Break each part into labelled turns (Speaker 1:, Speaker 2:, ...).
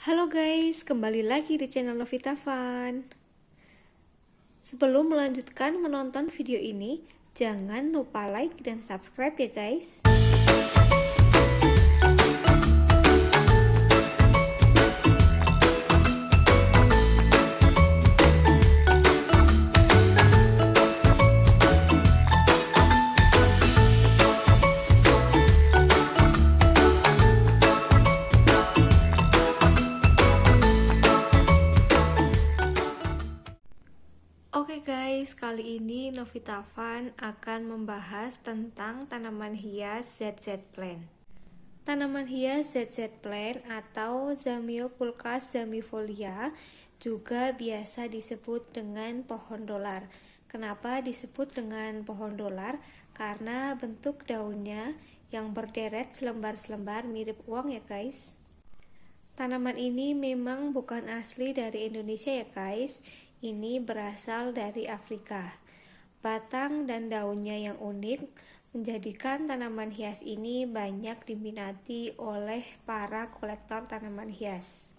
Speaker 1: Halo guys, kembali lagi di channel Novita Fun. Sebelum melanjutkan menonton video ini, jangan lupa like dan subscribe ya guys. Oke guys, kali ini Novita Fun akan membahas tentang tanaman hias ZZ Plant. Tanaman hias ZZ Plant atau Zamioculcas zamiifolia juga biasa disebut dengan pohon dolar. Kenapa disebut dengan pohon dolar? Karena bentuk daunnya yang berderet selembar-selembar mirip uang ya guys. Tanaman ini memang bukan asli dari Indonesia ya guys. Ini berasal dari Afrika. Batang dan daunnya yang unik menjadikan tanaman hias ini banyak diminati oleh para kolektor tanaman hias.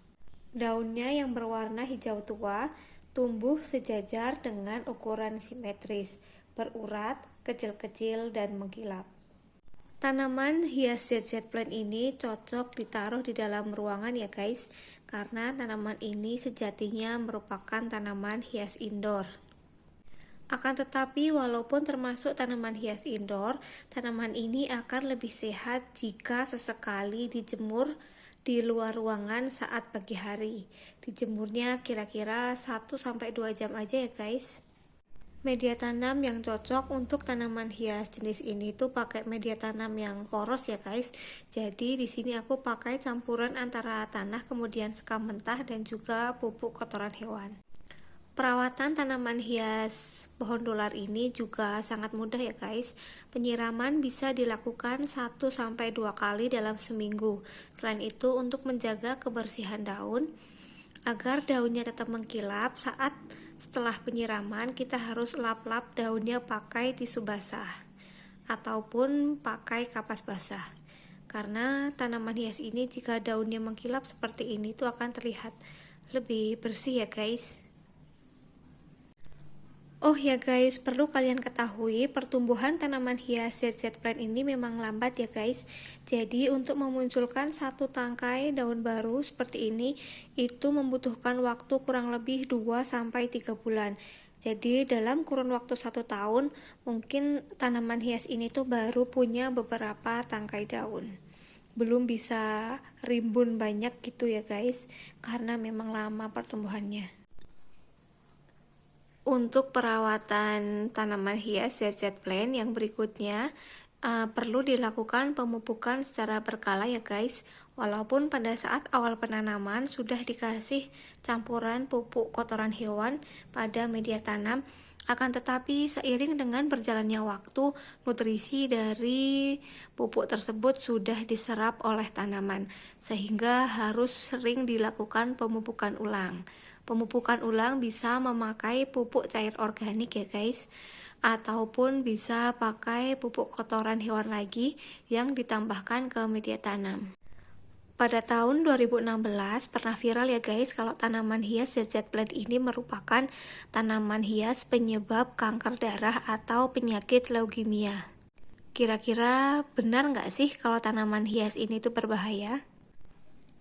Speaker 1: Daunnya yang berwarna hijau tua tumbuh sejajar dengan ukuran simetris, berurat, kecil-kecil, dan mengkilap. Tanaman hias ZZ Plant ini cocok ditaruh di dalam ruangan ya guys, karena tanaman ini sejatinya merupakan tanaman hias indoor. Akan tetapi walaupun termasuk tanaman hias indoor, tanaman ini akan lebih sehat jika sesekali dijemur di luar ruangan saat pagi hari. Dijemurnya kira-kira 1-2 jam aja ya guys. Media tanam yang cocok untuk tanaman hias jenis ini tuh pakai media tanam yang poros ya guys. Jadi di sini aku pakai campuran antara tanah kemudian sekam mentah dan juga pupuk kotoran hewan. Perawatan tanaman hias pohon dolar ini juga sangat mudah ya guys. Penyiraman bisa dilakukan 1-2 kali dalam seminggu. Selain itu untuk menjaga kebersihan daun agar daunnya tetap mengkilap setelah penyiraman, kita harus lap-lap daunnya pakai tisu basah ataupun pakai kapas basah. Karena tanaman hias ini jika daunnya mengkilap seperti ini tuh akan terlihat lebih bersih ya guys. Oh ya guys, perlu kalian ketahui pertumbuhan tanaman hias ZZ Plant ini memang lambat ya guys. Jadi untuk memunculkan satu tangkai daun baru seperti ini itu membutuhkan waktu kurang lebih 2-3 bulan. Jadi dalam kurun waktu 1 tahun mungkin tanaman hias ini tuh baru punya beberapa tangkai daun. Belum bisa rimbun banyak gitu ya guys, karena memang lama pertumbuhannya. Untuk perawatan tanaman hias ZZ Plant yang berikutnya perlu dilakukan pemupukan secara berkala ya guys. Walaupun pada saat awal penanaman sudah dikasih campuran pupuk kotoran hewan pada media tanam, akan tetapi seiring dengan berjalannya waktu, nutrisi dari pupuk tersebut sudah diserap oleh tanaman, sehingga harus sering dilakukan pemupukan ulang. Pemupukan ulang bisa memakai pupuk cair organik ya guys, ataupun bisa pakai pupuk kotoran hewan lagi yang ditambahkan ke media tanam. Pada tahun 2016 pernah viral ya guys kalau tanaman hias ZZ Plant ini merupakan tanaman hias penyebab kanker darah atau penyakit leukemia. Kira-kira benar nggak sih kalau tanaman hias ini tuh berbahaya?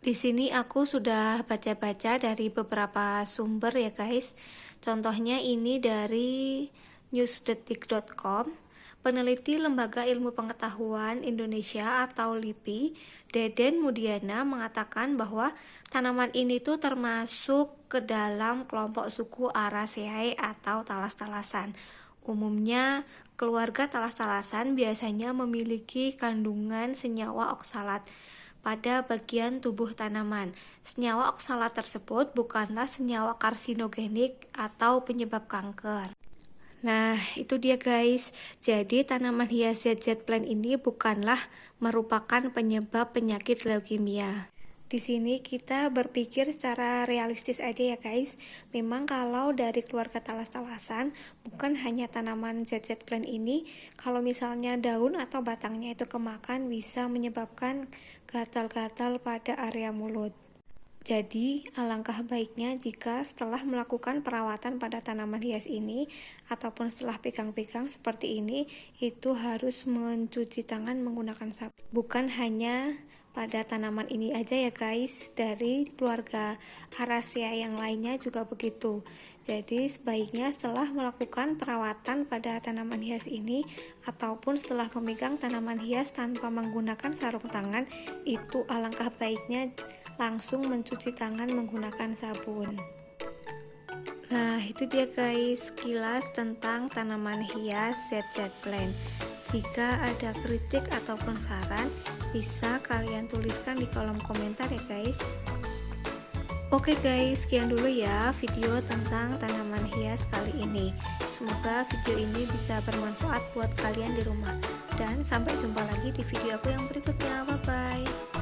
Speaker 1: Di sini aku sudah baca-baca dari beberapa sumber ya guys. Contohnya ini dari newsdetik.com. Peneliti Lembaga Ilmu Pengetahuan Indonesia atau LIPI, Deden Mudiana mengatakan bahwa tanaman ini tuh termasuk ke dalam kelompok suku Araceae atau talas-talasan. Umumnya keluarga talas-talasan biasanya memiliki kandungan senyawa oksalat pada bagian tubuh tanaman. Senyawa oksalat tersebut bukanlah senyawa karsinogenik atau penyebab kanker. Nah, itu dia guys. Jadi tanaman hias ZZ Plant ini bukanlah merupakan penyebab penyakit leukemia. Di sini kita berpikir secara realistis aja ya guys. Memang kalau dari keluarga talas-talasan, bukan hanya tanaman ZZ Plant ini, kalau misalnya daun atau batangnya itu kemakan bisa menyebabkan gatal-gatal pada area mulut. Jadi, alangkah baiknya jika setelah melakukan perawatan pada tanaman hias ini, ataupun setelah pegang-pegang seperti ini, itu harus mencuci tangan menggunakan sabun. Bukan hanya pada tanaman ini aja ya guys, dari keluarga Araceae yang lainnya juga begitu. Jadi, sebaiknya setelah melakukan perawatan pada tanaman hias ini, ataupun setelah memegang tanaman hias tanpa menggunakan sarung tangan, itu alangkah baiknya langsung mencuci tangan menggunakan sabun. Nah, itu dia guys, sekilas tentang tanaman hias ZZ Plant. Jika ada kritik ataupun saran, bisa kalian tuliskan di kolom komentar ya guys. Oke guys, sekian dulu ya video tentang tanaman hias kali ini. Semoga video ini bisa bermanfaat buat kalian di rumah. Dan sampai jumpa lagi di video aku yang berikutnya. Bye bye.